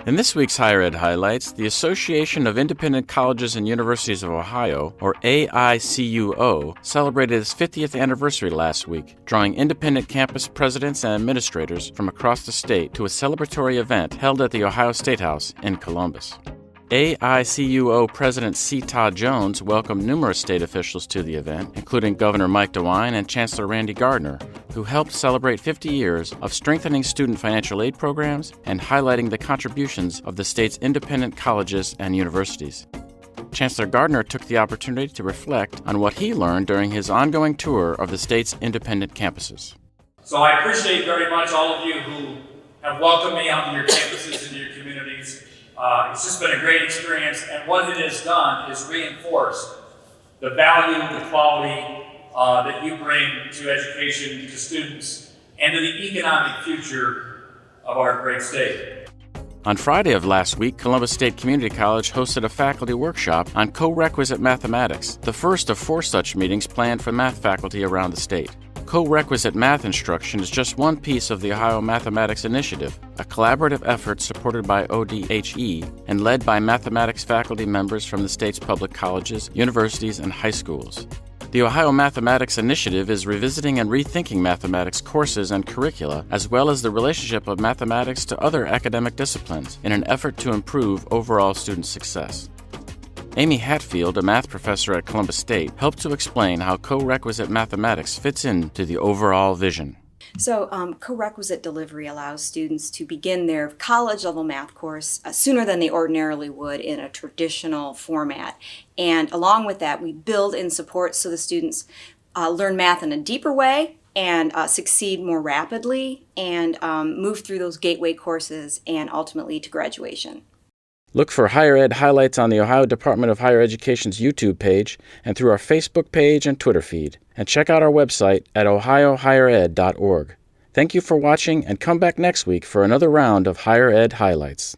In this week's Higher Ed Highlights, the Association of Independent Colleges and Universities of Ohio, or AICUO, celebrated its 50th anniversary last week, drawing independent campus presidents and administrators from across the state to a celebratory event held at the Ohio State House in Columbus. AICUO President C. Todd Jones welcomed numerous state officials to the event, including Governor Mike DeWine and Chancellor Randy Gardner, who helped celebrate 50 years of strengthening student financial aid programs and highlighting the contributions of the state's independent colleges and universities. Chancellor Gardner took the opportunity to reflect on what he learned during his ongoing tour of the state's independent campuses. So I appreciate very much all of you who have welcomed me onto your campuses and your communities. It's just been a great experience, and what it has done is reinforced the value, the quality that you bring to education, to students, and to the economic future of our great state. On Friday of last week, Columbus State Community College hosted a faculty workshop on co-requisite mathematics, the first of 4 such meetings planned for math faculty around the state. Co-requisite math instruction is just one piece of the Ohio Mathematics Initiative, a collaborative effort supported by ODHE and led by mathematics faculty members from the state's public colleges, universities, and high schools. The Ohio Mathematics Initiative is revisiting and rethinking mathematics courses and curricula, as well as the relationship of mathematics to other academic disciplines, in an effort to improve overall student success. Amy Hatfield, a math professor at Columbus State, helped to explain how co-requisite mathematics fits into the overall vision. So co-requisite delivery allows students to begin their college-level math course sooner than they ordinarily would in a traditional format. And along with that, we build in support so the students learn math in a deeper way and succeed more rapidly and move through those gateway courses and ultimately to graduation. Look for Higher Ed Highlights on the Ohio Department of Higher Education's YouTube page and through our Facebook page and Twitter feed. And check out our website at ohiohighered.org. Thank you for watching, and come back next week for another round of Higher Ed Highlights.